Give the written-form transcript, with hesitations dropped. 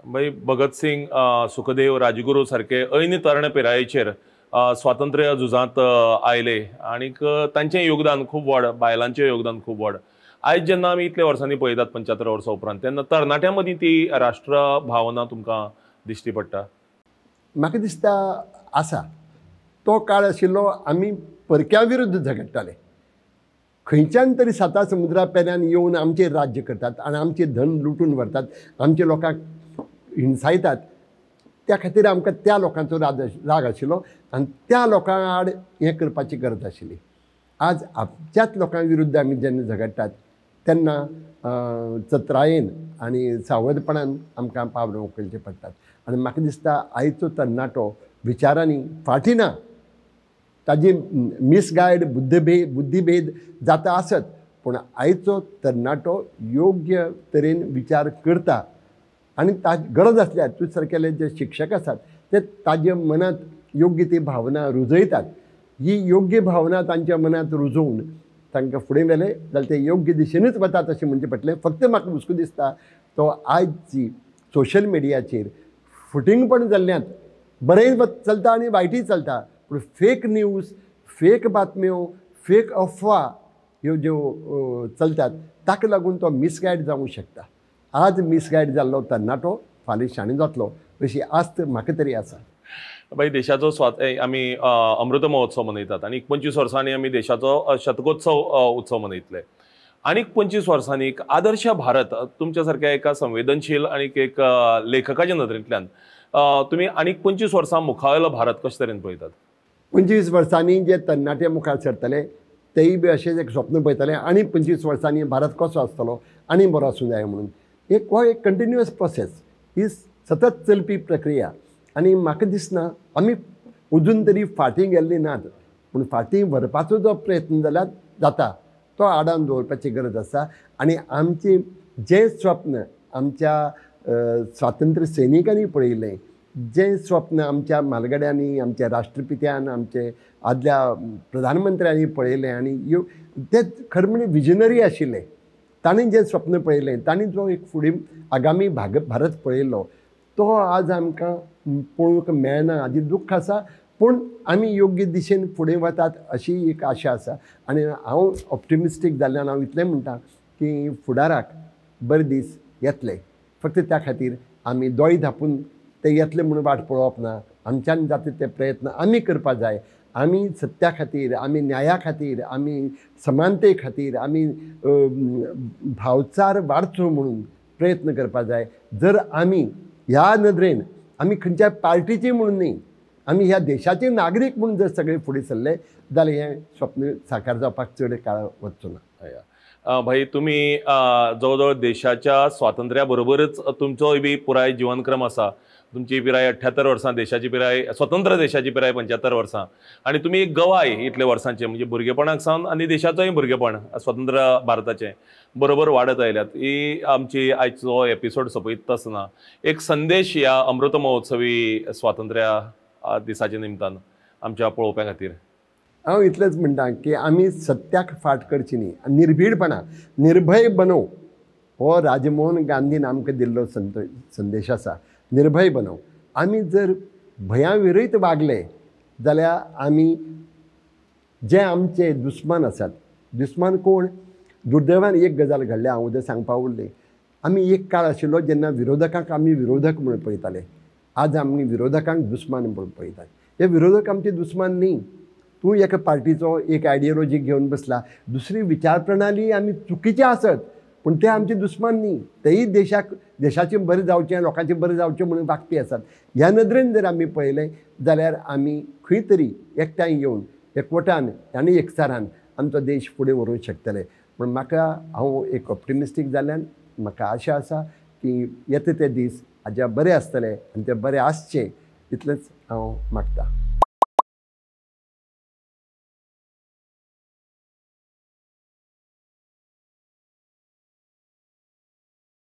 भाई भगत सिंग, सुखदेव, राजगुरू सारखे ऐन तरण पिरायेचेर स्वातंत्र्य झुजांत आयले आनीक तांचें योगदान खूब व्हड, बायलांचें योगदान खूब व्हड. आयज जेन्ना आमी इतल्या वर्सांनी पळयतात 75 वर्सां उपरांत, तेन्ना तरणाट्यां मदीं ती राष्ट्र भावना तुमकां दिश्टी पडटा? म्हाका दिसता आसा. तो काळ आशिल्लो आमी परक्या विरुद्ध झगडटाले. खंयच्यान तरी साता समुद्रा पेऱ्यान येवन आमचेर राज्य करतात आनी आमचें धन लुटून व्हरतात, आमच्या लोकांक हिंसायतात. त्या खातीर आमकां त्या लोकांचो राग आशिल्लो आनी त्या लोकां आड हें करपाची गरज आशिल्ली. आज आमच्याच लोकां विरुद्ध आमी जेन्ना झगडटात तेन्ना चतरायेन आनी सावधपणान आमकां पावलां उखलचें पडटात. आनी म्हाका दिसता आयचो तरणाटो विचारांनी फाटीं ना. ताजी मिसगायड बुद्धीभेद जाता आसत, पूण आयचो तरणाटो योग्य तरेन विचार करता आनी गरज आसल्यार तूं सारकेले जे शिक्षक आसात ते ताजे मनांत योग्य ती भावना रुजयतात. ही योग्य भावना तांच्या मनांत रुजोवन तांकां फुडें व्हेले जाल्यार ते योग्य दिशेनूच वतात अशें म्हणचें पडटलें. फक्त म्हाका हुस्को दिसता तो आयज सोशल मिडियाचेर फुटींगपण जाल्ल्यात बरेंय चलता आनी वायटूय चलता, पूण फेक न्यूज, फेक बातम्यो, फेक अफवा ह्यो ज्यो चलतात ताका लागून तो मिसगायड जावंक शकता. आज मिसगायड जाल्लो तरणाटो फाल्यां शाणे जातलो अशी आस्त म्हाका तरी आसा. भाई देशाचो आमी अमृत महोत्सव मनयतात आनी 25 वर्सांनी आमी देशाचो शतकोत्सव उत्सव मनयतले. आनीक 25 वर्सांनी एक आदर्श भारत तुमच्या सारक्या एका संवेदनशील आनीक एक लेखकाच्या नदरेंतल्यान तुमी आनीक 25 वर्सां मुखावेलो भारत कशे तरेन पळयतात? 25 वर्सांनी जे तरणाटे मुखार सरतले तेय बी अशेंच एक स्वप्न पळयतले आनी 25 वर्सांनी भारत कसो आसतलो आनी बरो आसूं जाय म्हणून. हो एक कंटिन्युअस प्रोसेस, ही सतत चलपी प्रक्रिया. आनी म्हाका दिसना आमी अजून तरी फाटीं गेल्ली नात, पूण फाटीं व्हरपाचो जो प्रयत्न जाल्यार जाता तो आडावन दवरपाची गरज आसा. आनी आमचें जें स्वप्न आमच्या स्वातंत्र्य सैनिकांनी पळयलें, जें स्वप्न आमच्या म्हालगड्यांनी, आमच्या राष्ट्रपित्यान, आमचे आदल्या प्रधानमंत्र्यांनी पळयलें आनी तें खरें म्हणजे विजनरी आशिल्लें. ताणें जें स्वप्न पळयलें, ताणें जो एक फुडें आगामी भारत पळयलो तो आज आमकां पळोवंक मेळना. हाजी दूख आसा, पूण आमी योग्य दिशेन फुडें वतात अशी एक आशा आसा. आनी हांव ऑप्टिमिस्टीक जाल्ल्यान हांव इतलें म्हणटा की फुडाराक बरे दीस येतले. फक्त त्या खातीर आमी दोळे धांपून ते येतले म्हणून वाट पळोवप ना. आमच्यान जाता ते प्रयत्न आमी करपा जाय. आमी सत्या खातीर, आमी न्याया खातीर, आमी समानते खातीर, आमी भावचार वाडचो म्हणून प्रयत्न करपा जाय. जर आमी ह्या नदरेन, आमी खंयच्या पार्टीची म्हणून न्ही, आमी ह्या देशाचे नागरीक म्हणून जर सगळे फुडें सरले जाल्यार हें स्वप्न साकार जावपाक चड काळ वचचो ना. भाई तुमी जवळ देशाच्या स्वातंत्र्या बरोबरच तुमचो बी पुराय जिवनक्रम आसा. तुमची पिराय 78 वर्सां, देशाची पिराय, स्वतंत्र देशाची पिराय 75 वर्सां आनी तुमी एक गवाय इतले वर्सांचे, म्हणजे भुरगेपणाक सावन आनी देशाचोय भुरगेपण स्वतंत्र भारताचें बरोबर वाडत आयल्यात. ही आमची आयचो एपिसोड सोंपयता आसतना एक संदेश ह्या अमृत महोत्सवी स्वातंत्र्या दिसाच्या निमतान आमच्या पळोवप्यां खातीर. हांव इतलेंच म्हणटा की आमी सत्याक फाट करची न्ही. निर्भीडपणा, निर्भय बनव हो राजमोहन गांधीन आमकां दिल्लो संदेश आसा. निर्भय बनव. आमी जर भया विरयत वागले जाल्यार आमी जे आमचे दुस्मान आसात, दुस्मान कोण? दुर्दैवान एक गजाल घडल्या, हांव उद्या सांगपा उरलें. आमी एक काळ आशिल्लो जेन्ना विरोधकांक आमी विरोधक म्हणून पळयताले. आज आमी विरोधकांक दुस्मान म्हणून पळयतात. हे विरोधक आमचे दुस्मान न्ही. तूं एका पार्टीचो एक आयडियोलॉजी घेवन बसला, दुसरी विचार प्रणाली आमी चुकीचे आसत, पूण ते आमचे दुस्मान न्ही. तेही देशाचें बरें जावचें, लोकांचें बरें जावचें म्हणून वागपी आसात. ह्या नदरेन जर आमी पळयलें जाल्यार आमी खंय तरी एकठांय येवन एकवटान आनी एकचारान आमचो देश फुडें व्हरूंक शकतले. पूण हांव एक ऑप्टिमिस्टीक जाल्ल्यान म्हाका आशा आसा की येता ते दीस हाज्या बरे आसतले आनी ते बरे आसचे इतलेंच हांव मागतां.